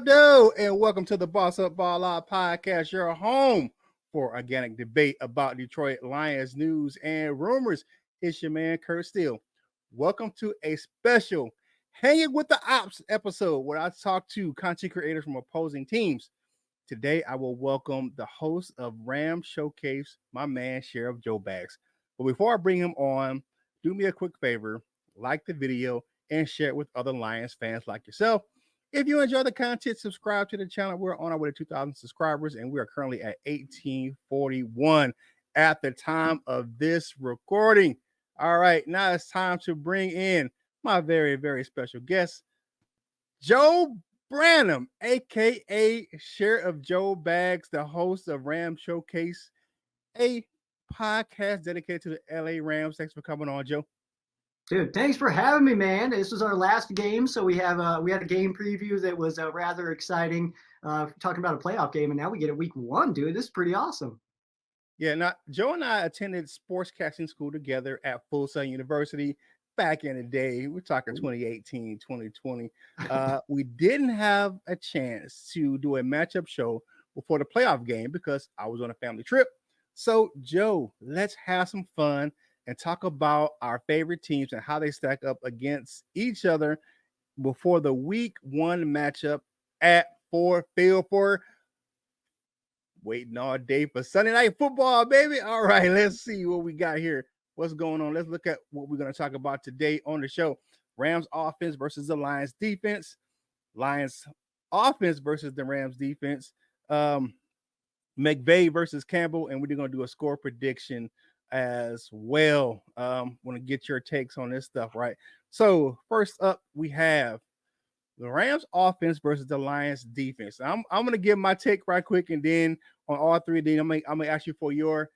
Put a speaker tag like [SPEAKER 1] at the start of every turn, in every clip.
[SPEAKER 1] up, dude? And welcome to the Boss Up Ball Out podcast, your home for organic debate about Detroit Lions news and rumors. It's your man, Kurt Steele. Welcome to a special Hanging with the Ops episode where I talk to content creators from opposing teams. Today, I will welcome the host of Ram Showcase, my man, Sherriff Joe Bags. But before I bring him on, do me a quick favor, like the video, and share it with other Lions fans like yourself. If you enjoy the content, subscribe to the channel. We're on our way to 2,000 subscribers, and we are currently at 1841 at the time of this recording. All right, now it's time to bring in my very, very special guest, Joe Branham, aka Sherriff Joe Bags, the host of Ram Showcase, a podcast dedicated to the LA Rams. Thanks for coming on, Joe.
[SPEAKER 2] Dude, thanks for having me, man. This was our last game, so we had a game preview that was rather exciting, talking about a playoff game, and now we get a week one, dude. This is pretty awesome.
[SPEAKER 1] Yeah, now Joe and I attended sportscasting school together at Full Sail University back in the day. We're talking 2018, 2020. We didn't have a chance to do a matchup show before the playoff game because I was on a family trip. So, Joe, let's have some fun and talk about our favorite teams and how they stack up against each other before the week one matchup at Ford Field for waiting all day for Sunday Night Football, baby. All right, let's see what we got here. What's going on? Let's look at what we're going to talk about today on the show. Rams offense versus the Lions defense. Lions offense versus the Rams defense. McVay versus Campbell, and we're going to do a score prediction as well. Want to get your takes on this stuff, right? So first up, we have the Rams offense versus the Lions defense. I'm going to give my take right quick, and then on all three, then I'm going to ask you for your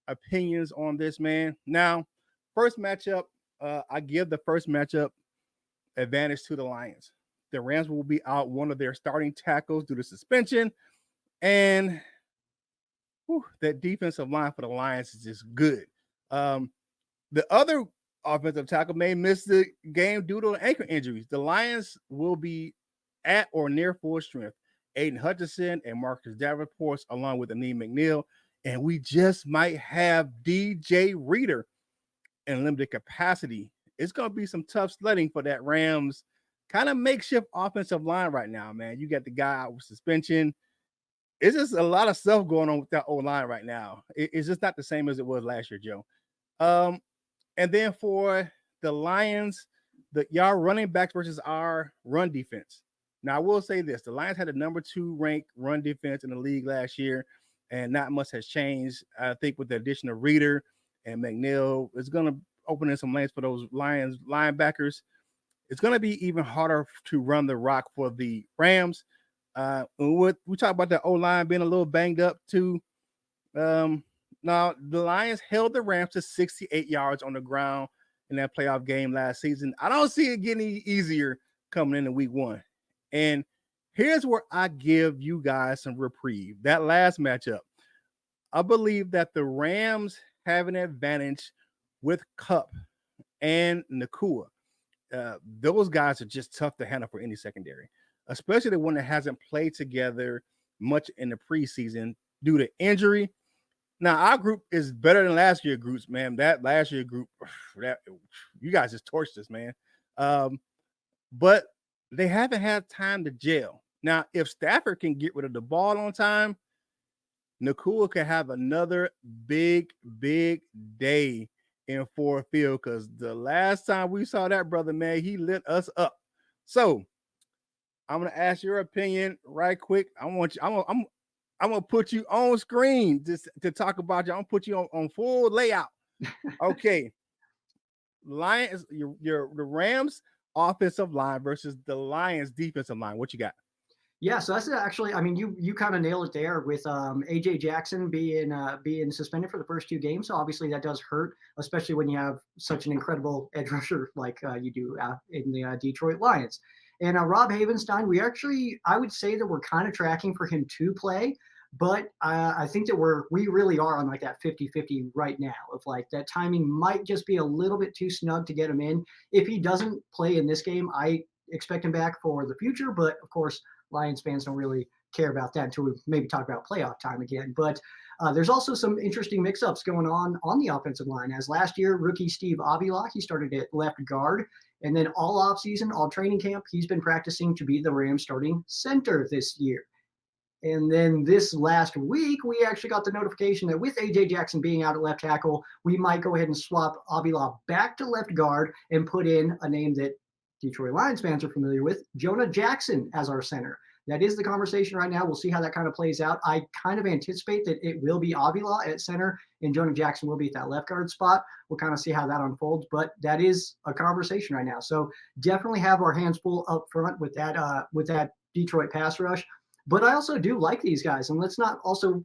[SPEAKER 1] opinions on this, man. Now, first matchup, I give the first matchup advantage to the Lions. The Rams will be out one of their starting tackles due to suspension, and that defensive line for the Lions is just good. The other offensive tackle may miss the game due to ankle injuries. The Lions will be at or near full strength. Aiden Hutchinson and Marcus Davenport, along with Aneem McNeil, and we just might have DJ Reader in limited capacity. It's going to be some tough sledding for that Rams kind of makeshift offensive line right now, man. You got the guy out with suspension. It's just a lot of stuff going on with that old line right now. It's just not the same as it was last year, Joe. And then for the Lions, y'all running backs versus our run defense. Now, I will say this. The Lions had a number 2 ranked run defense in the league last year, and not much has changed. I think with the addition of Reader and McNeil, it's going to open in some lanes for those Lions linebackers. It's going to be even harder to run the rock for the Rams. We talk about the O-line being a little banged up too. Now, the Lions held the Rams to 68 yards on the ground in that playoff game last season. I don't see it getting easier coming into week one. And here's where I give you guys some reprieve. That last matchup, I believe that the Rams have an advantage with Kupp and Nakua. Those guys are just tough to handle for any secondary, especially the one that hasn't played together much in the preseason due to injury. Now, our group is better than last year's groups, man. That last year group, you guys just torched us, man. But they haven't had time to gel. Now, if Stafford can get rid of the ball on time, Nakua can have another big, big day in Ford Field, because the last time we saw that brother, man, he lit us up. So I'm gonna ask your opinion right quick. I'm gonna put you on screen just to talk about you. I'm gonna put you on full layout. Okay. Lions, the Rams offensive line versus the Lions defensive line. What you got?
[SPEAKER 2] Yeah, so that's actually, I mean, you kind of nailed it there with AJ Jackson being suspended for the first 2 games. So obviously that does hurt, especially when you have such an incredible edge rusher like you do in the Detroit Lions. And Rob Havenstein, I would say that we're kind of tracking for him to play, but I think that we really are on like that 50-50 right now of like that timing might just be a little bit too snug to get him in. If he doesn't play in this game, I expect him back for the future, but of course, Lions fans don't really care about that until we maybe talk about playoff time again. But there's also some interesting mix-ups going on the offensive line. As last year, rookie Steve Avila, he started at left guard, and then all offseason, all training camp, he's been practicing to be the Rams starting center this year. And then this last week, we actually got the notification that with A.J. Jackson being out at left tackle, we might go ahead and swap Avila back to left guard and put in a name that Detroit Lions fans are familiar with, Jonah Jackson as our center. That is the conversation right now. We'll see how that kind of plays out. I kind of anticipate that it will be Avila at center and Jonah Jackson will be at that left guard spot. We'll kind of see how that unfolds, but that is a conversation right now. So definitely have our hands full up front with that Detroit pass rush. But I also do like these guys, and let's not also,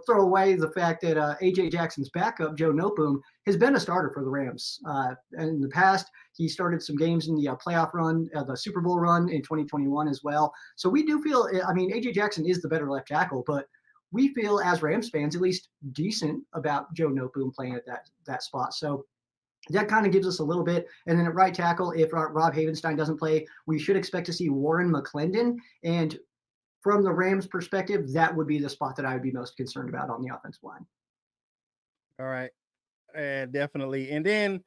[SPEAKER 2] throw away the fact that A.J. Jackson's backup, Joe Noteboom, has been a starter for the Rams. And in the past, he started some games in the playoff run, the Super Bowl run in 2021 as well. So we do feel, A.J. Jackson is the better left tackle, but we feel as Rams fans at least decent about Joe Noteboom playing at that spot. So that kind of gives us a little bit. And then at right tackle, if Rob Havenstein doesn't play, we should expect to see Warren McClendon. And from the Rams' perspective, that would be the spot that I would be most concerned about on the offensive line.
[SPEAKER 1] All right. Definitely. And then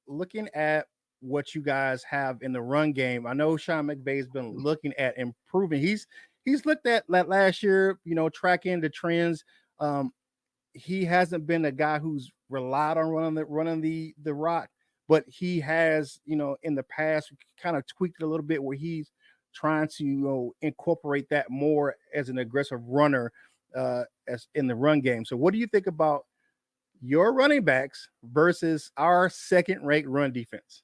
[SPEAKER 1] looking at what you guys have in the run game, I know Sean McVay's been looking at improving. He's looked at last year, tracking the trends. He hasn't been a guy who's relied on running the rock, but he has, in the past kind of tweaked it a little bit where he's trying to incorporate that more as an aggressive runner as in the run game. So what do you think about your running backs versus our second-rate run defense?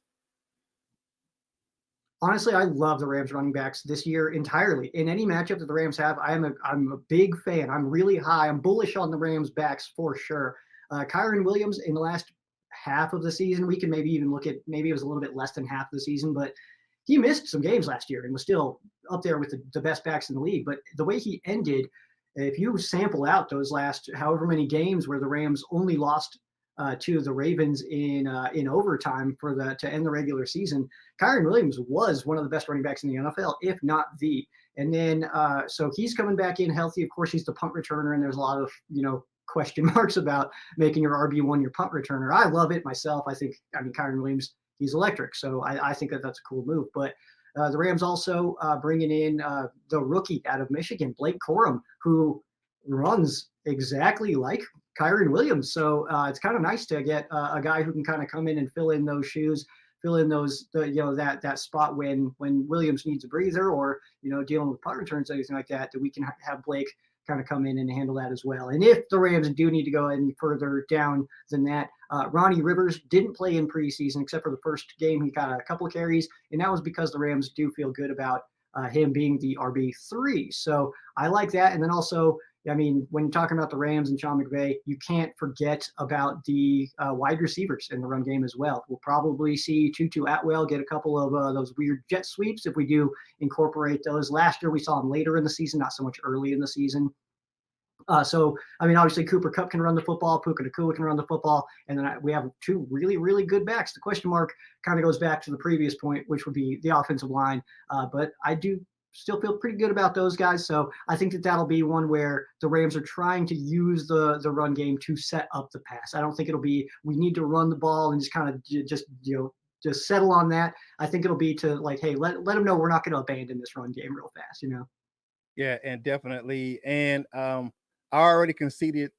[SPEAKER 2] Honestly, I love the Rams running backs this year entirely. In any matchup that the Rams have, I'm a big fan. I'm really high. I'm bullish on the Rams backs for sure. Kyren Williams in the last half of the season, we can maybe even look at, maybe it was a little bit less than half of the season, but he missed some games last year and was still up there with the best backs in the league. But the way he ended, if you sample out those last however many games where the Rams only lost to the Ravens in overtime to end the regular season, Kyren Williams was one of the best running backs in the NFL, if not the. And then so he's coming back in healthy. Of course, he's the punt returner, and there's a lot of question marks about making your RB1 your punt returner. I love it myself. Kyren Williams, he's electric. So I think that's a cool move. But the Rams also bringing in the rookie out of Michigan, Blake Corum, who runs exactly like Kyren Williams. So it's kind of nice to get a guy who can kind of come in and fill in those shoes, fill in that spot when Williams needs a breather or, dealing with punt returns, anything like that we can have Blake kind of come in and handle that as well. And if the Rams do need to go any further down than that, Ronnie Rivers didn't play in preseason except for the first game. He got a couple of carries, and that was because the Rams do feel good about him being the RB3. So I like that. And then also, when you're talking about the Rams and Sean McVay, you can't forget about the wide receivers in the run game as well. We'll probably see Tutu Atwell get a couple of those weird jet sweeps if we do incorporate those. Last year we saw him later in the season, not so much early in the season. Obviously Cooper Kupp can run the football, Puka Nacua can run the football, and then we have two really, really good backs. The question mark kind of goes back to the previous point, which would be the offensive line. But I do still feel pretty good about those guys. So I think that'll be one where the Rams are trying to use the run game to set up the pass. I don't think it'll be, we need to run the ball and just kind of just settle on that. I think it'll be to hey, let them know we're not going to abandon this run game real fast,
[SPEAKER 1] Yeah, and definitely. And I already conceded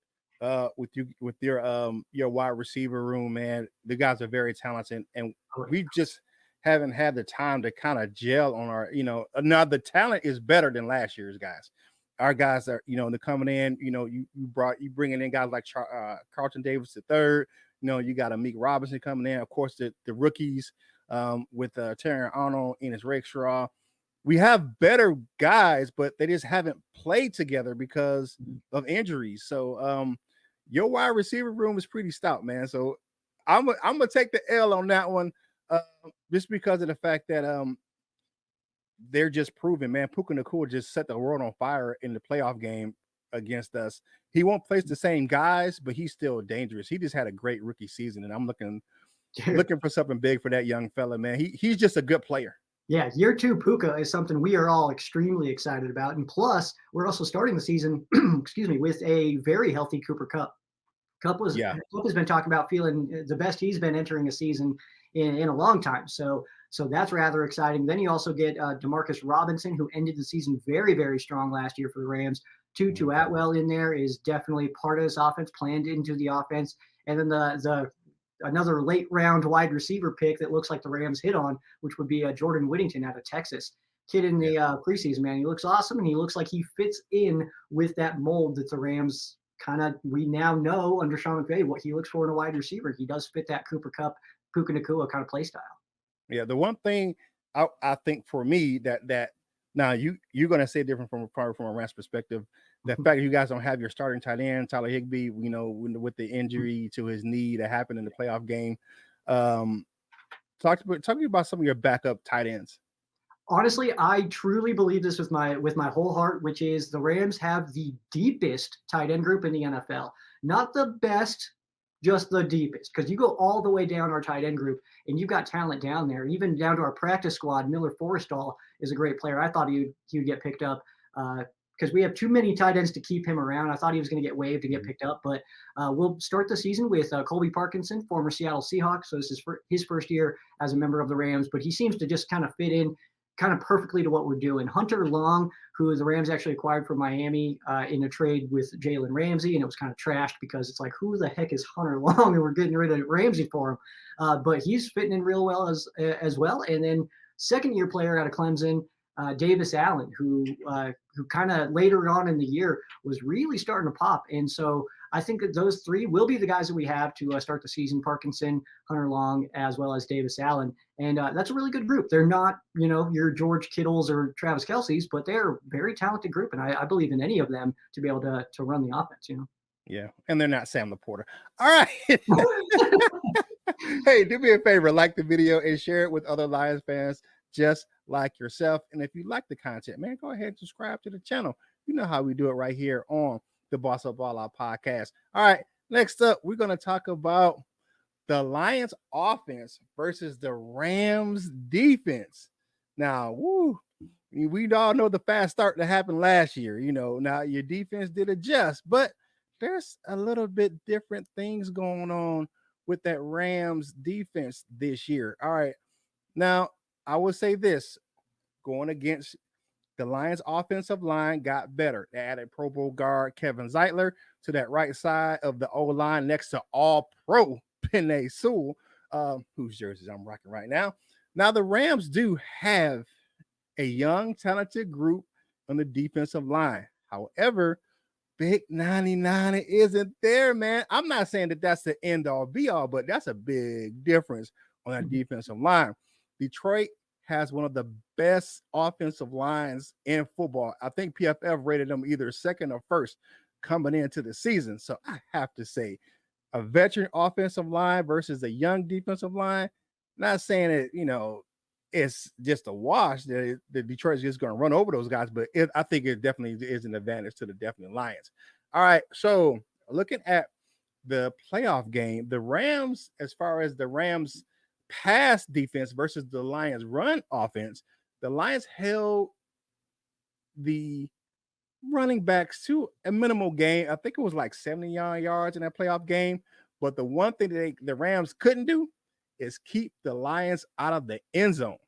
[SPEAKER 1] with your wide receiver room, man. The guys are very talented, and we just haven't had the time to kind of gel on our, now the talent is better than last year's guys. Our guys are, they're coming in, you bringing in guys like Carlton Davis III, you got Amik Robinson coming in, of course, the rookies with Terry Arnold, Enos Rakestraw. We have better guys, but they just haven't played together because of injuries. So your wide receiver room is pretty stout, man. So I'm gonna take the L on that one, just because of the fact that they're just proving, man. Puka Nacua just set the world on fire in the playoff game against us. He won't face the same guys, but he's still dangerous. He just had a great rookie season, and I'm looking for something big for that young fella, man. He's just a good player.
[SPEAKER 2] Yeah, year two Puka is something we are all extremely excited about. And plus, we're also starting the season, excuse me, with a very healthy Cooper Cup.
[SPEAKER 1] Yeah,
[SPEAKER 2] Cup has been talking about feeling the best he's been entering a season in a long time. So that's rather exciting. Then you also get Demarcus Robinson, who ended the season very, very strong last year for the Rams. Tutu Atwell in there is definitely part of this offense, planned into the offense. And then the another late round wide receiver pick that looks like the Rams hit on, which would be Jordan Whittington out of Texas. Kid in the preseason, man, he looks awesome, and he looks like he fits in with that mold that the Rams kind of, we now know under Sean McVay what he looks for in a wide receiver. He does fit that Cooper Cup, Puka Nakua kind of play style.
[SPEAKER 1] yeah. The one thing I think for me that now you're gonna say different from probably from a Rams perspective. The fact that you guys don't have your starting tight end Tyler Higbee, you know, with the injury to his knee that happened in the playoff game. Um, talk to me about some of your backup tight ends.
[SPEAKER 2] Honestly, I truly believe this with my whole heart, which is the Rams have the deepest tight end group in the NFL. Not the best, just the deepest. Because you go all the way down our tight end group, and you've got talent down there, even down to our practice squad. Miller Forrestall is a great player. I thought he would get picked up because we have too many tight ends to keep him around. I thought he was going to get waived and get picked up, but we'll start the season with Colby Parkinson, former Seattle Seahawks. So this is his first year as a member of the Rams, but he seems to just kind of fit in kind of perfectly to what we're doing. Hunter Long, who the Rams actually acquired from Miami in a trade with Jalen Ramsey, and it was kind of trashed because it's like, who the heck is Hunter Long? And we're getting rid of Ramsey for him. But he's fitting in real well as well. And then second year player out of Clemson, Davis Allen, who kind of later on in the year was really starting to pop. And so I think that those three will be the guys that we have to start the season: Parkinson, Hunter Long, as well as Davis Allen. And that's a really good group. They're not, your George Kittles or Travis Kelsey's, but they're a very talented group. And I believe in any of them to be able to run the offense.
[SPEAKER 1] Yeah, and they're not Sam Laporta. All right. Hey, do me a favor, like the video and share it with other Lions fans just like yourself. And if you like the content, man, go ahead and subscribe to the channel. You know how we do it right here on the Boss Up All Out podcast. All right, next up, we're going to talk about the Lions offense versus the Rams defense. Now, we all know the fast start that happened last year. Now your defense did adjust, but there's a little bit different things going on with that Rams defense this year. All right. Now, I would say this going against the Lions offensive line got better. They added Pro Bowl guard Kevin Zeitler to that right side of the O line next to all pro Penei Sewell, whose jerseys I'm rocking right now. Now, the Rams do have a young, talented group on the defensive line. However, Big 99 isn't there, man. I'm not saying that that's the end all be all, but that's a big difference on that defensive line. Detroit has one of the best offensive lines in football. I think PFF rated them either second or first coming into the season. So I have to say, a veteran offensive line versus a young defensive line. Not saying it, it's just a wash that the Detroit is just going to run over those guys, but I think it definitely is an advantage to the definitely Lions. All right, so looking at the playoff game, the Rams, as far as the Rams pass defense versus the Lions run offense, the Lions held the running backs to a minimal gain. I think it was like 70 yards in that playoff game. But the one thing that the Rams couldn't do is keep the Lions out of the end zone.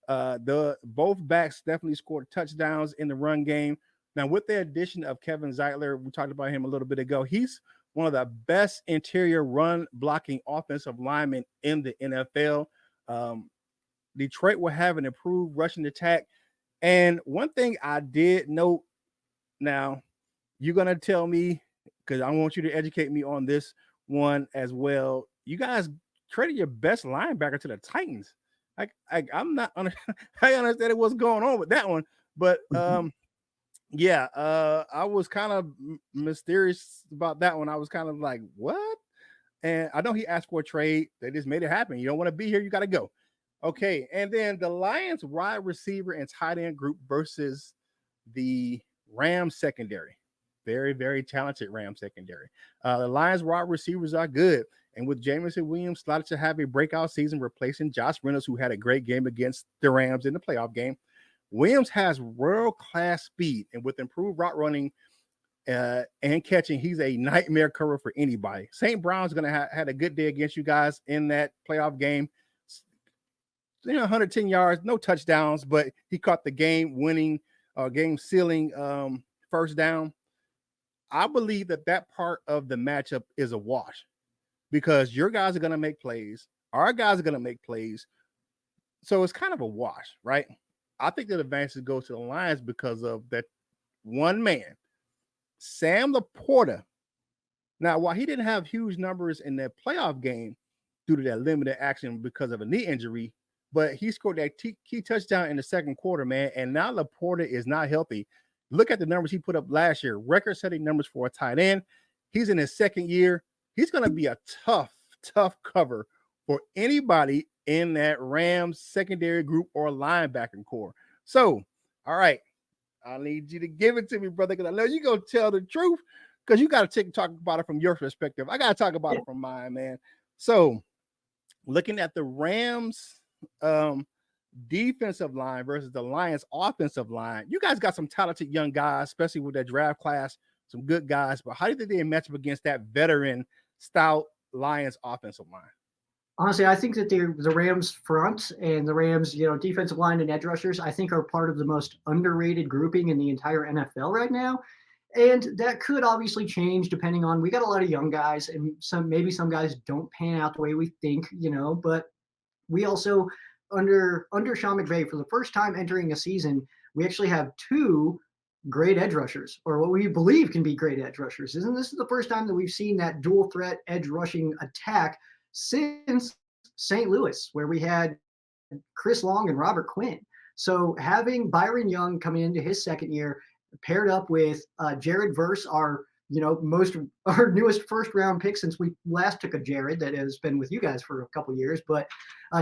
[SPEAKER 1] The both backs definitely scored touchdowns in the run game. Now, with the addition of Kevin Zeitler, we talked about him a little bit ago. He's one of the best interior run blocking offensive linemen in the NFL. Detroit will have an improved rushing attack. And one thing I did note, now you're gonna tell me, because I want you to educate me on this one as well. You guys traded your best linebacker to the Titans. I'm not I understand what's going on with that one, but yeah, I was kind of mysterious about that one. I was kind of like, what? And I know he asked for a trade. They just made it happen. You don't want to be here, you got to go. Okay, and then the Lions wide receiver and tight end group versus the Rams secondary. Very, very talented Rams secondary. The Lions wide receivers are good, And with Jamison Williams slotted to have a breakout season replacing Josh Reynolds, who had a great game against the Rams in the playoff game, Williams has world-class speed. And with improved route running and catching, he's a nightmare cover for anybody. St. Brown's going to had a good day against you guys in that playoff game. 110 yards, no touchdowns, but he caught the game-winning, game-sealing first down. I believe that part of the matchup is a wash because your guys are going to make plays. Our guys are going to make plays. So it's kind of a wash, right? I think the advantage goes to the Lions because of that one man, Sam Laporta. Now, while he didn't have huge numbers in that playoff game due to that limited action because of a knee injury, but he scored that key touchdown in the second quarter, man. And now Laporta is not healthy. Look at the numbers he put up last year, record-setting numbers for a tight end. He's in his second year. He's going to be a tough cover for anybody in that Rams secondary group or linebacking core. So, all right, I need you to give it to me, brother, because I know you're going to tell the truth because you got to talk about it from your perspective. I got to talk about it from mine, man. So, looking at the Rams defensive line versus the Lions offensive line, you guys got some talented young guys, especially with that draft class, some good guys. But how do you think they match up against that veteran stout Lions offensive line?
[SPEAKER 2] Honestly, I think that the Rams front and the Rams, defensive line and edge rushers, I think are part of the most underrated grouping in the entire NFL right now. And that could obviously change depending on, we got a lot of young guys and maybe some guys don't pan out the way we think, but we also, under Sean McVay, for the first time entering a season, we actually have two great edge rushers, or what we believe can be great edge rushers. Isn't this the first time that we've seen that dual threat edge rushing attack since St. Louis, where we had Chris Long and Robert Quinn? So having Byron Young coming into his second year, paired up with Jared Verse, our newest first round pick since we last took a Jared that has been with you guys for a couple years. But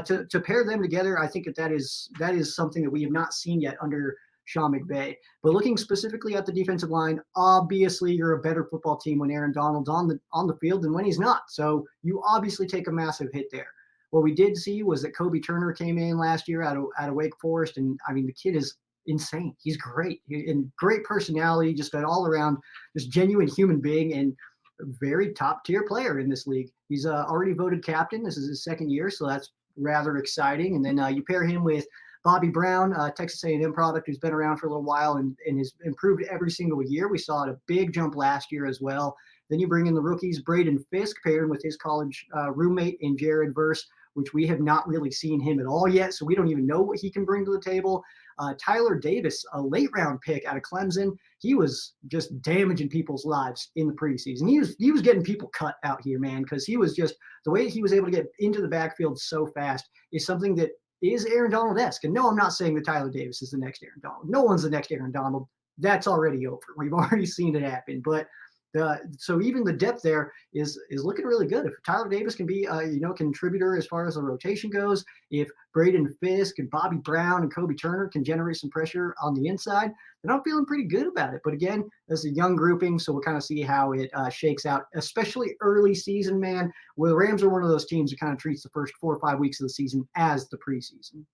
[SPEAKER 2] to pair them together, I think that is something that we have not seen yet under Sean McVay. But looking specifically at the defensive line, obviously you're a better football team when Aaron Donald's on the field than when he's not. So you obviously take a massive hit there. What we did see was that Kobe Turner came in last year out of Wake Forest, and I mean the kid is insane. He's great and great personality, just an all around, just genuine human being and very top tier player in this league. He's already voted captain. This is his second year, so that's rather exciting. And then you pair him with Bobby Brown, Texas A&M product, who's been around for a little while and has improved every single year. We saw a big jump last year as well. Then you bring in the rookies, Braden Fisk, paired with his college roommate in Jared Verse, which we have not really seen him at all yet, so we don't even know what he can bring to the table. Tyler Davis, a late round pick out of Clemson, he was just damaging people's lives in the preseason. He was getting people cut out here, man, because he was just, the way he was able to get into the backfield so fast is something that is Aaron Donald-esque. And no, I'm not saying that Tyler Davis is the next Aaron Donald. No one's the next Aaron Donald. That's already over. We've already seen it happen. But so even the depth there is looking really good. If Tyler Davis can be a contributor as far as the rotation goes, if Braden Fisk and Bobby Brown and Kobe Turner can generate some pressure on the inside, then I'm feeling pretty good about it. But again, this is a young grouping, so we'll kind of see how it shakes out, especially early season, man, where the Rams are one of those teams that kind of treats the first 4 or 5 weeks of the season as the preseason.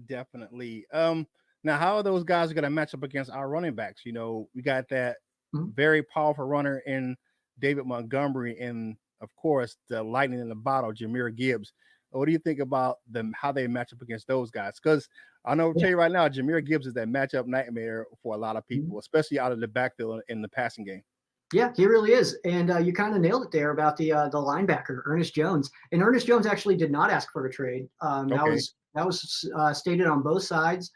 [SPEAKER 1] Definitely. Now, how are those guys going to match up against our running backs? We got that very powerful runner in David Montgomery, and of course the lightning in the bottle, Jahmyr Gibbs. What do you think about them, how they match up against those guys? Because I know, I'll tell you right now, Jahmyr Gibbs is that matchup nightmare for a lot of people, especially out of the backfield in the passing game.
[SPEAKER 2] Yeah, he really is. And you kind of nailed it there about the linebacker, Ernest Jones. And Ernest Jones actually did not ask for a trade.
[SPEAKER 1] Okay.
[SPEAKER 2] That was stated on both sides.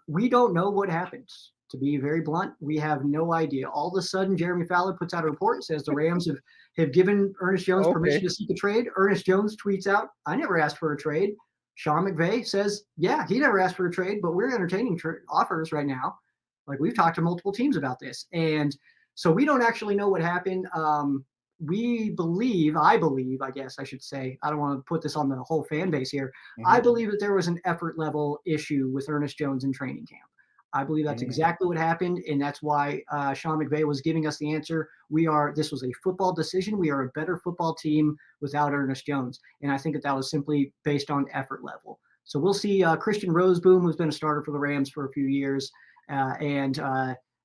[SPEAKER 2] We don't know what happened. To be very blunt, we have no idea. All of a sudden, Jeremy Fowler puts out a report, says the Rams have given Ernest Jones permission to seek a trade. Ernest Jones tweets out, I never asked for a trade. Sean McVay says, yeah, he never asked for a trade, but we're entertaining offers right now. Like, we've talked to multiple teams about this. And so we don't actually know what happened. I believe, I guess I should say, I don't want to put this on the whole fan base here. I believe that there was an effort level issue with Ernest Jones in training camp. I believe that's exactly what happened, and that's why Sean McVay was giving us the answer. This was a football decision. We are a better football team without Ernest Jones, and I think that was simply based on effort level. So we'll see Christian Roseboom, who's been a starter for the Rams for a few years, and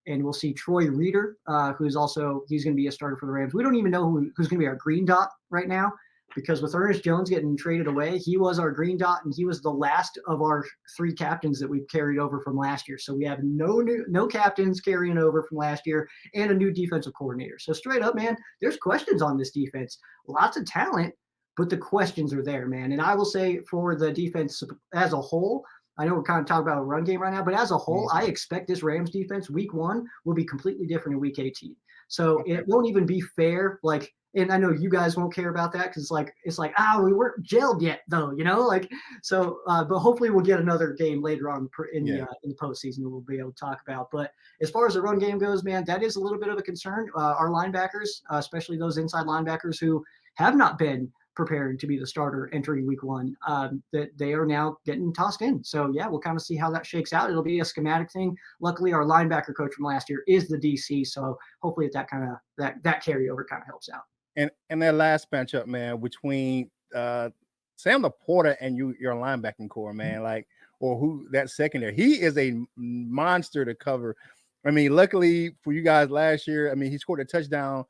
[SPEAKER 2] we'll see Troy Reeder, he's going to be a starter for the Rams. We don't even know who's going to be our green dot right now, because with Ernest Jones getting traded away, he was our green dot, and he was the last of our 3 captains that we've carried over from last year. So we have no captains carrying over from last year, and a new defensive coordinator. So straight up, man, there's questions on this defense. Lots of talent, but the questions are there, man. And I will say, for the defense as a whole, I know we're kind of talking about a run game right now, but as a whole, I expect this Rams defense week 1 will be completely different in week 18. So it won't even be fair. And I know you guys won't care about that, because it's like, we weren't gelled yet, though, but hopefully we'll get another game later on in the postseason that we'll be able to talk about. But as far as the run game goes, man, that is a little bit of a concern. Our linebackers, especially those inside linebackers who have not been prepared to be the starter entering week 1, that they are now getting tossed in. So yeah, we'll kind of see how that shakes out. It'll be a schematic thing. Luckily, our linebacker coach from last year is the DC, so hopefully that carryover kind of helps out.
[SPEAKER 1] And that last matchup, man, between Sam Laporta and your linebacking core, man, that secondary, he is a monster to cover. I mean, luckily for you guys last year, I mean, he scored a touchdown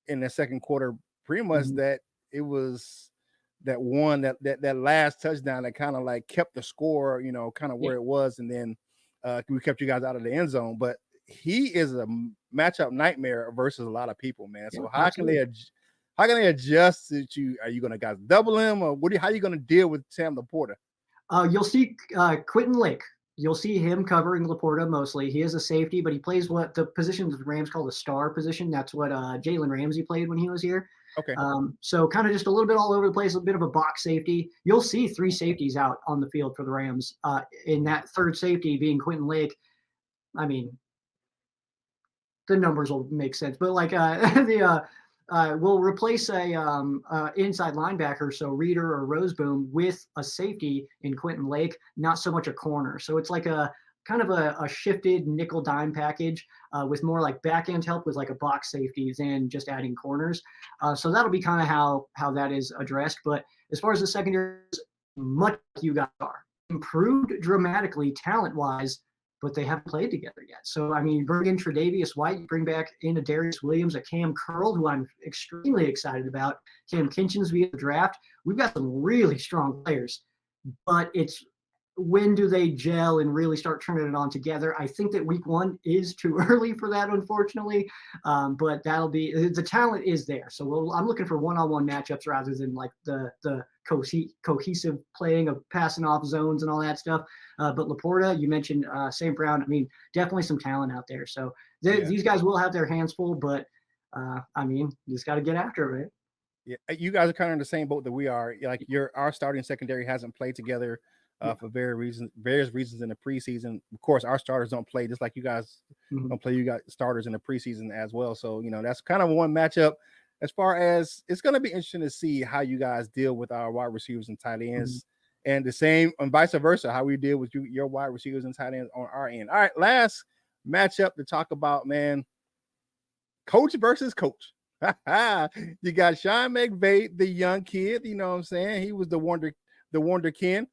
[SPEAKER 1] in the second quarter. Pretty much that it was that last touchdown that kind of kept the score, kind of where it was, and then we kept you guys out of the end zone. But he is a matchup nightmare versus a lot of people, man. So how can they adjust to you? Are you going to guys double him, or how are you going to deal with Sam Laporta?
[SPEAKER 2] You'll see Quentin Lake. You'll see him covering Laporta mostly. He is a safety, but he plays what the position the Rams call the star position. That's what Jalen Ramsey played when he was here.
[SPEAKER 1] Okay.
[SPEAKER 2] So kind of just a little bit all over the place, a bit of a box safety. You'll see 3 safeties out on the field for the Rams. In that third safety being Quentin Lake. I mean, the numbers will make sense, but we'll replace a inside linebacker, so Reeder or Roseboom, with a safety in Quentin Lake, not so much a corner. So it's like a kind of a shifted nickel dime package with more like back end help with like a box safety than just adding corners. So that'll be kind of how that is addressed. But as far as the secondary, much like you guys are, improved dramatically talent wise, but they haven't played together yet. So, I mean, you bring in Tre'Davious White, you bring back into Darius Williams, a Cam Curl, who I'm extremely excited about, Cam Kinchens via the draft. We've got some really strong players, but it's when do they gel and really start turning it on together? I think that week 1 is too early for that, unfortunately, but the talent is there. So I'm looking for one-on-one matchups rather than like the cohesive playing of passing off zones and all that stuff. But Laporta, you mentioned St. Brown. I mean, definitely some talent out there. So these guys will have their hands full, but I mean, you just got to get after it, right?
[SPEAKER 1] Yeah, you guys are kind of in the same boat that we are. Like our starting secondary hasn't played together for various reasons in the preseason. Of course, our starters don't play, just like you guys don't play. You got starters in the preseason as well. So that's kind of one matchup. As far as it's going to be interesting to see how you guys deal with our wide receivers and tight ends, and the same and vice versa, how we deal with your wide receivers and tight ends on our end. All right, last matchup to talk about, man. Coach versus coach. You got Sean McVay, the young kid. You know what I'm saying? He was the wonder kid.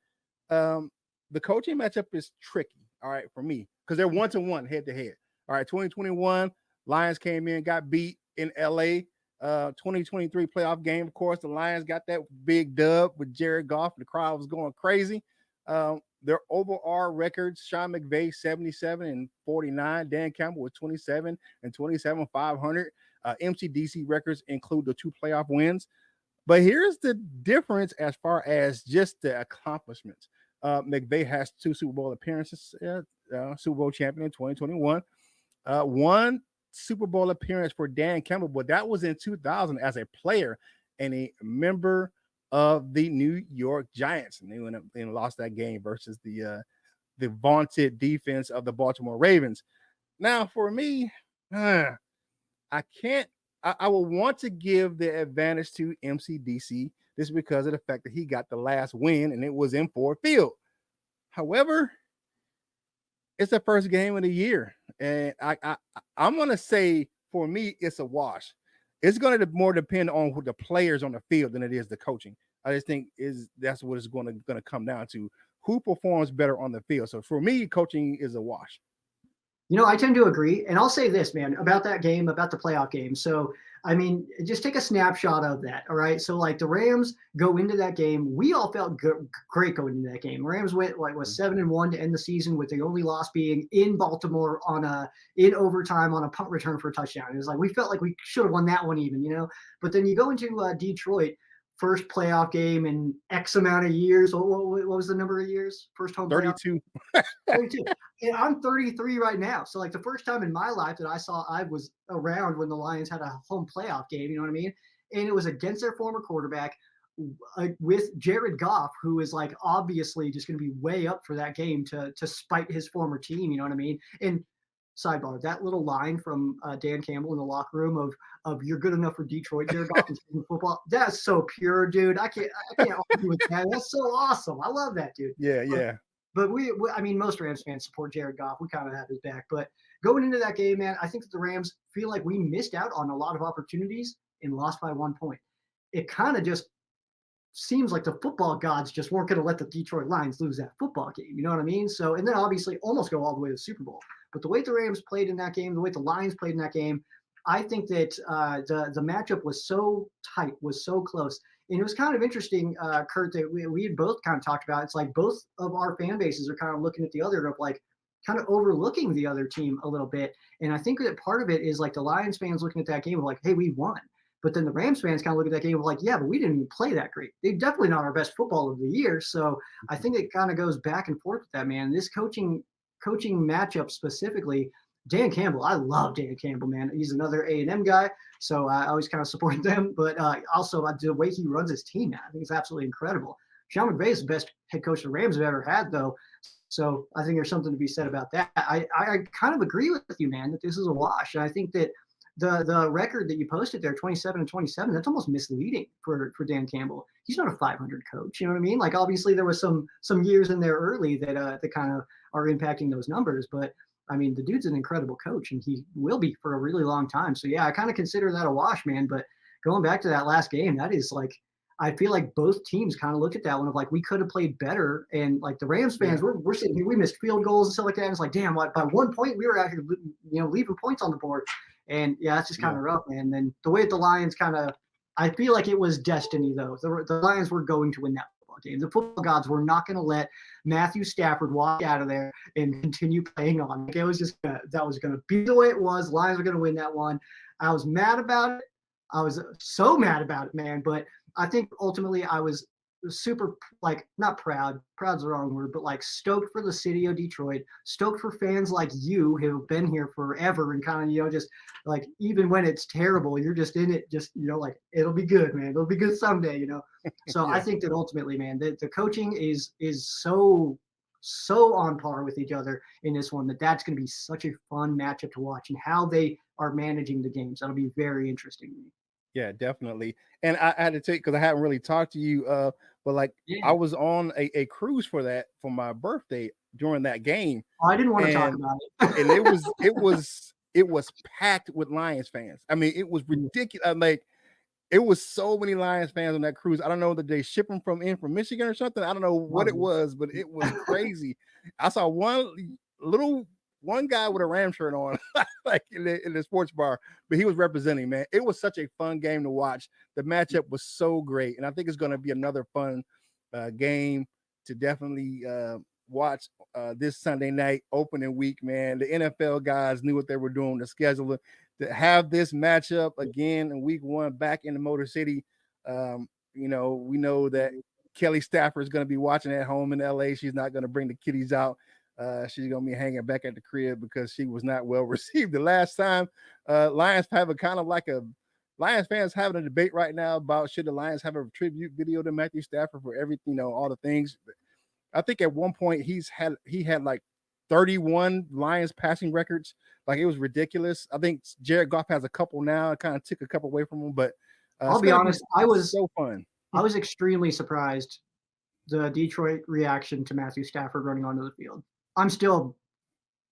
[SPEAKER 1] The coaching matchup is tricky. All right, for me, because they're 1-1 head to head. All right, 2021 Lions came in, got beat in LA. 2023 playoff game, of course, the Lions got that big dub with Jared Goff. The crowd was going crazy. Their overall records: Sean McVay 77-49, Dan Campbell with 27 500. MCDC records include the 2 playoff wins. But here's the difference as far as just the accomplishments. McVay has 2 Super Bowl appearances, Super Bowl champion in 2021. One Super Bowl appearance for Dan Campbell, but that was in 2000 as a player and a member of the New York Giants, and they went up and lost that game versus the vaunted defense of the Baltimore Ravens. Now, for me, I can't. I would want to give the advantage to MCDC. This is because of the fact that he got the last win and it was in Ford Field. However, It's the first game of the year, and I'm gonna say for me it's a wash. It's gonna more depend on who the players on the field than it is the coaching. I just think is that's what it's gonna come down to. Who performs better on the field? So for me, coaching is a wash.
[SPEAKER 2] You know, I tend to agree. And I'll say this, man, about that game, about the playoff game. So, I mean, just take a snapshot of that. All right. So, like the Rams go into that game. We all felt great going into that game. Rams went like was 7-1 to end the season, with the only loss being in Baltimore in overtime on a punt return for a touchdown. It was like we felt like we should have won that one even, you know. But then you go into Detroit, first playoff game in X amount of years. What was the number of years? First home playoff?
[SPEAKER 1] 32.
[SPEAKER 2] 32. And I'm 33 right now. So like the first time in my life that I was around when the Lions had a home playoff game, you know what I mean? And it was against their former quarterback with Jared Goff, who is like obviously just going to be way up for that game to spite his former team, you know what I mean? And sidebar, that little line from Dan Campbell in the locker room of "you're good enough for Detroit, Jared Goff is football." That's so pure, dude. I can't argue with that. That's so awesome. I love that, dude.
[SPEAKER 1] Yeah.
[SPEAKER 2] But I mean, most Rams fans support Jared Goff. We kind of have his back. But going into that game, man, I think that the Rams feel like we missed out on a lot of opportunities and lost by 1 point. It kind of just seems like the football gods just weren't going to let the Detroit Lions lose that football game. You know what I mean? So, and then obviously almost go all the way to the Super Bowl. But the way the Rams played in that game, the way the Lions played in that game, I think that the matchup was so tight, was so close. And it was kind of interesting, Kurt, that we had both kind of talked about. It's like both of our fan bases are kind of looking at the other of like kind of overlooking the other team a little bit. And I think that part of it is like the Lions fans looking at that game of like, hey, we won. But then the Rams fans kind of look at that game of like, yeah, but we didn't even play that great. They're definitely not our best football of the year. So I think it kind of goes back and forth with that, man. This coaching matchup specifically, Dan Campbell, I love Dan Campbell, man. He's another A&M guy, so I always kind of support them. But also the way he runs his team, man, I think it's absolutely incredible. Sean McVay is the best head coach the Rams have ever had, though. So I think there's something to be said about that. I kind of agree with you, man, that this is a wash. And I think that the record that you posted there, 27-27, that's almost misleading for Dan Campbell. He's not a 500 coach. You know what I mean? Like obviously there was some years in there early that kind of are impacting those numbers, but I mean the dude's an incredible coach and he will be for a really long time. So yeah, I kind of consider that a wash, man. But going back to that last game, that is like I feel like both teams kind of look at that one of like we could have played better, and like the Rams fans, we're sitting here, we missed field goals and stuff like that. And it's like, damn, by 1 point we were actually leaving points on the board. And yeah, it's just kind of rough, man. And then the way that the Lions kind of, I feel like it was destiny, though. The Lions were going to win that football game. The football gods were not going to let Matthew Stafford walk out of there and continue playing on. Like, it was just that was going to be the way it was. Lions were going to win that one. I was mad about it. I was so mad about it, man. But I think ultimately I was super, like, not proud. Proud's the wrong word, but like stoked for the city of Detroit, stoked for fans like you who've been here forever and kind of, just like, even when it's terrible, you're just in it, just, like, it'll be good, man. It'll be good someday, So I think that ultimately, man, the coaching is so on par with each other in this one, that's going to be such a fun matchup to watch, and how they are managing the games. That'll be very interesting to me.
[SPEAKER 1] Yeah, definitely. And I had to take because I haven't really talked to you, but like I was on a cruise for my birthday during that game.
[SPEAKER 2] Oh, I didn't want to talk about it.
[SPEAKER 1] And it was packed with Lions fans. I mean, it was ridiculous. Like it was so many Lions fans on that cruise. I don't know that they ship them from Michigan or something. I don't know what it was, but it was crazy. I saw one guy with a Ram shirt on, like in the sports bar, but he was representing, man. It was such a fun game to watch. The matchup was so great, and I think it's going to be another fun game to definitely watch this Sunday night opening week, man. The NFL guys knew what they were doing to schedule it. To have this matchup again in week 1 back in the Motor City, we know that Kelly Stafford is going to be watching at home in LA. She's not going to bring the kiddies out. She's gonna be hanging back at the crib because she was not well received the last time. Lions have Lions fans having a debate right now about should the Lions have a tribute video to Matthew Stafford for everything, all the things. I think at one point he had like 31 Lions passing records. Like it was ridiculous. I think Jared Goff has a couple now. It kind of took a couple away from him, but
[SPEAKER 2] I'll be honest, I was
[SPEAKER 1] so fun.
[SPEAKER 2] I was extremely surprised the Detroit reaction to Matthew Stafford running onto the field. I'm still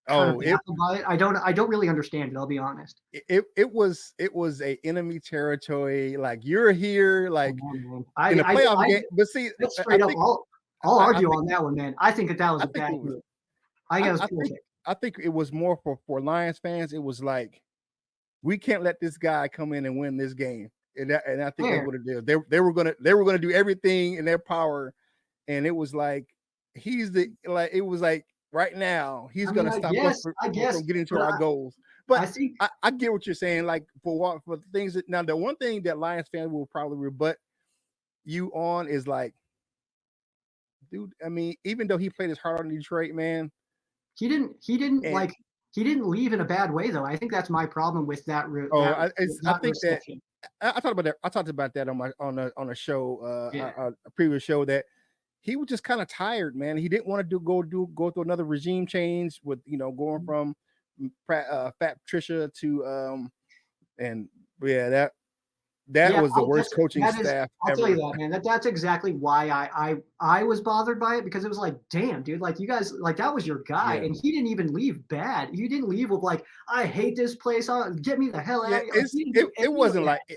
[SPEAKER 2] kind of
[SPEAKER 1] Oh,
[SPEAKER 2] baffled by it. I don't really understand it. I'll be honest.
[SPEAKER 1] it was a enemy territory. Like you're here,
[SPEAKER 2] Oh,
[SPEAKER 1] like
[SPEAKER 2] man.
[SPEAKER 1] in the playoff game. But see,
[SPEAKER 2] That's
[SPEAKER 1] I
[SPEAKER 2] straight up.
[SPEAKER 1] think
[SPEAKER 2] I'll
[SPEAKER 1] I
[SPEAKER 2] argue
[SPEAKER 1] think
[SPEAKER 2] on that one, man. I think that was
[SPEAKER 1] I
[SPEAKER 2] a
[SPEAKER 1] think it
[SPEAKER 2] bad
[SPEAKER 1] was
[SPEAKER 2] move. I think
[SPEAKER 1] I,
[SPEAKER 2] that was
[SPEAKER 1] I think
[SPEAKER 2] bullshit.
[SPEAKER 1] I think it was more for Lions fans. It was like we can't let this guy come in and win this game. And I think that's
[SPEAKER 2] Fair.
[SPEAKER 1] what it is. They were gonna do everything in their power, and it was like it was like right now he's
[SPEAKER 2] I mean,
[SPEAKER 1] gonna stop us
[SPEAKER 2] I guess,
[SPEAKER 1] from getting to
[SPEAKER 2] but
[SPEAKER 1] our goals.
[SPEAKER 2] I
[SPEAKER 1] But
[SPEAKER 2] think
[SPEAKER 1] I get what you're saying. Like for things that now the one thing that Lions fans will probably rebut you on is like, dude. I mean, even though he played his heart on Detroit, man,
[SPEAKER 2] he didn't
[SPEAKER 1] and
[SPEAKER 2] he didn't leave in a bad way though. I think that's my problem with
[SPEAKER 1] I
[SPEAKER 2] that
[SPEAKER 1] think that
[SPEAKER 2] reception.
[SPEAKER 1] I talked about that. I talked about that on a show,
[SPEAKER 2] Yeah.
[SPEAKER 1] a previous show that he was just kind of tired, man. He didn't want to go through another regime change with going from Fat Patricia to and yeah that
[SPEAKER 2] Yeah,
[SPEAKER 1] was the worst coaching
[SPEAKER 2] that is.
[SPEAKER 1] staff
[SPEAKER 2] I'll tell you
[SPEAKER 1] ever.
[SPEAKER 2] that, man. That's exactly why I was bothered by it because it was like, damn, dude, like you guys, like that was your guy,
[SPEAKER 1] Yeah,
[SPEAKER 2] and he didn't even leave bad. You didn't leave with like, I hate this place. Get me the hell out
[SPEAKER 1] yeah.
[SPEAKER 2] of here. Like he didn't do
[SPEAKER 1] It
[SPEAKER 2] any of
[SPEAKER 1] wasn't
[SPEAKER 2] that.
[SPEAKER 1] like
[SPEAKER 2] I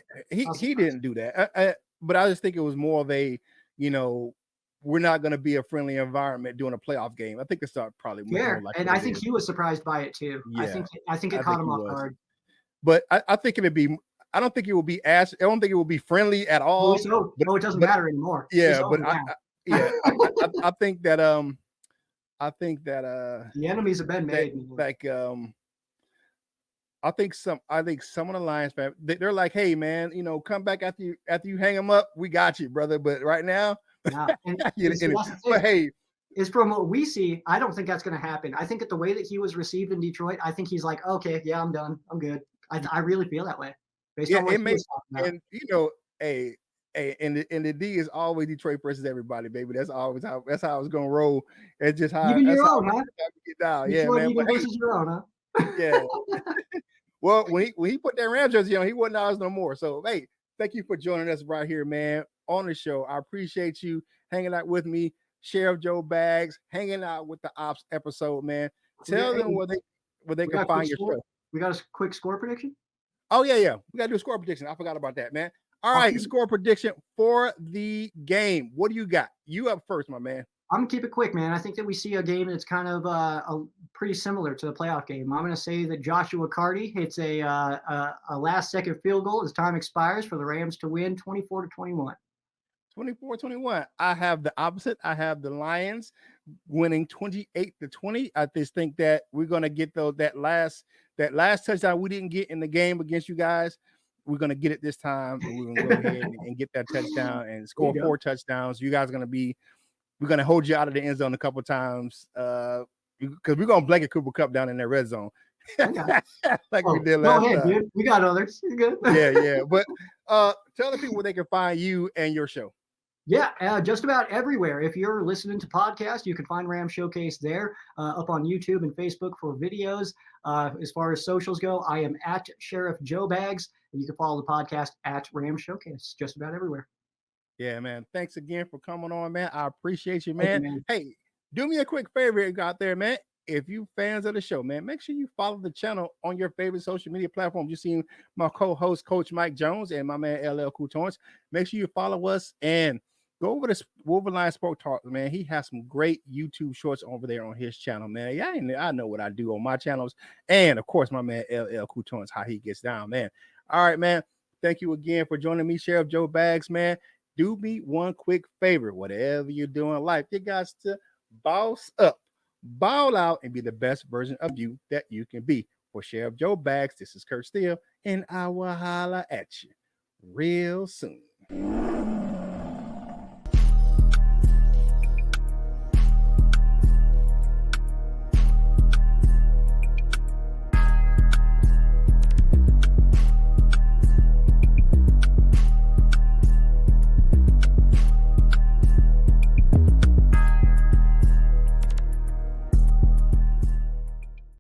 [SPEAKER 2] was
[SPEAKER 1] he
[SPEAKER 2] surprised.
[SPEAKER 1] didn't do that. But I just think it was more of a you know we're not going to be a friendly environment doing a playoff game. I think it's probably more
[SPEAKER 2] Fair,
[SPEAKER 1] like
[SPEAKER 2] and
[SPEAKER 1] what
[SPEAKER 2] I
[SPEAKER 1] it
[SPEAKER 2] think
[SPEAKER 1] is.
[SPEAKER 2] he was surprised by it too.
[SPEAKER 1] Yeah,
[SPEAKER 2] I think it
[SPEAKER 1] I
[SPEAKER 2] caught
[SPEAKER 1] think
[SPEAKER 2] him
[SPEAKER 1] he
[SPEAKER 2] off
[SPEAKER 1] was.
[SPEAKER 2] guard.
[SPEAKER 1] But I think it'd be. I don't think it will be as. I don't think it will be friendly at
[SPEAKER 2] Oh,
[SPEAKER 1] all.
[SPEAKER 2] so
[SPEAKER 1] But
[SPEAKER 2] oh, it doesn't
[SPEAKER 1] but
[SPEAKER 2] matter anymore. It's
[SPEAKER 1] yeah. But
[SPEAKER 2] over now.
[SPEAKER 1] yeah. I think that I think that
[SPEAKER 2] The enemies have been
[SPEAKER 1] that
[SPEAKER 2] made, man.
[SPEAKER 1] like I think some of the Lions fans they're like, hey man, come back after you hang them up. We got you, brother. But right now,
[SPEAKER 2] Yeah, and see, that's the
[SPEAKER 1] but
[SPEAKER 2] thing.
[SPEAKER 1] hey,
[SPEAKER 2] Is from what we see, I don't think that's going to happen. I think that the way that he was received in Detroit, I think he's like, okay, yeah, I'm done. I'm good. I really feel that way based
[SPEAKER 1] yeah,
[SPEAKER 2] on what
[SPEAKER 1] it
[SPEAKER 2] he
[SPEAKER 1] may
[SPEAKER 2] was talking about.
[SPEAKER 1] and hey. Hey, and the D is always Detroit versus everybody, baby. That's how it's gonna roll. It's just how
[SPEAKER 2] Even
[SPEAKER 1] that's
[SPEAKER 2] your
[SPEAKER 1] how
[SPEAKER 2] own, huh?
[SPEAKER 1] we get down. Yeah,
[SPEAKER 2] Detroit
[SPEAKER 1] man. But
[SPEAKER 2] even
[SPEAKER 1] hey,
[SPEAKER 2] versus your own, huh?
[SPEAKER 1] yeah. Well, when he put that Rams jersey on, he wasn't ours no more. So hey, thank you for joining us right here, man, on the show. I appreciate you hanging out with me, Sheriff Joe Bags, hanging out with the Ops episode, man. Tell them
[SPEAKER 2] Hey,
[SPEAKER 1] where they
[SPEAKER 2] we
[SPEAKER 1] can
[SPEAKER 2] got a quick
[SPEAKER 1] find your
[SPEAKER 2] score.
[SPEAKER 1] show.
[SPEAKER 2] We got a quick score prediction.
[SPEAKER 1] Oh yeah. We gotta do a score prediction. I forgot about that, man. All
[SPEAKER 2] I'll
[SPEAKER 1] right,
[SPEAKER 2] keep,
[SPEAKER 1] score prediction for the game. What do you got? You up first, my man.
[SPEAKER 2] I'm gonna keep it quick, man. I think that we see a game that's kind of pretty similar to the playoff game. I'm gonna say that Joshua Carty hits a last second field goal as time expires for the Rams to win 24-21.
[SPEAKER 1] 24-21. I have the opposite. I have the Lions winning 28-20. I just think that we're gonna get that last touchdown we didn't get in the game against you guys. We're gonna get it this time, and we're gonna go ahead and get that touchdown and
[SPEAKER 2] There you
[SPEAKER 1] score
[SPEAKER 2] go.
[SPEAKER 1] 4 touchdowns. You guys are gonna be. We're gonna hold you out of the end zone a couple times, because we're gonna blanket Cooper Cup down in that red zone,
[SPEAKER 2] Okay.
[SPEAKER 1] like we
[SPEAKER 2] Oh,
[SPEAKER 1] did
[SPEAKER 2] go
[SPEAKER 1] last
[SPEAKER 2] ahead,
[SPEAKER 1] time.
[SPEAKER 2] dude. We got others. You're good.
[SPEAKER 1] Yeah. But tell the people where they can find you and your show.
[SPEAKER 2] Yeah, just about everywhere. If you're listening to podcasts, you can find Ram Showcase there, up on YouTube and Facebook for videos. As far as socials go, I am at Sherriff Joe Bags, and you can follow the podcast at Ram Showcase, just about everywhere.
[SPEAKER 1] Yeah, man. Thanks again for coming on, man. I appreciate you,
[SPEAKER 2] Thank you,
[SPEAKER 1] man.
[SPEAKER 2] man.
[SPEAKER 1] Hey, do me a quick favor out there, man. If you fans of the show, man, make sure you follow the channel on your favorite social media platform. You see my co-host, Coach Mike Jones, and my man LL Coutons. Make sure you follow us and go over to Wolverine Sport Talk, man. He has some great YouTube shorts over there on his channel, man. Yeah, I know what I do on my channels. And of course, my man LL Coutons, how he gets down, man. All right, man. Thank you again for joining me, Sheriff Joe Bags, man. Do me one quick favor. Whatever you're doing in life, you got to boss up, ball out, and be the best version of you that you can be. For Sheriff Joe Bags, this is Kurt Steele, and I will holla at you real soon.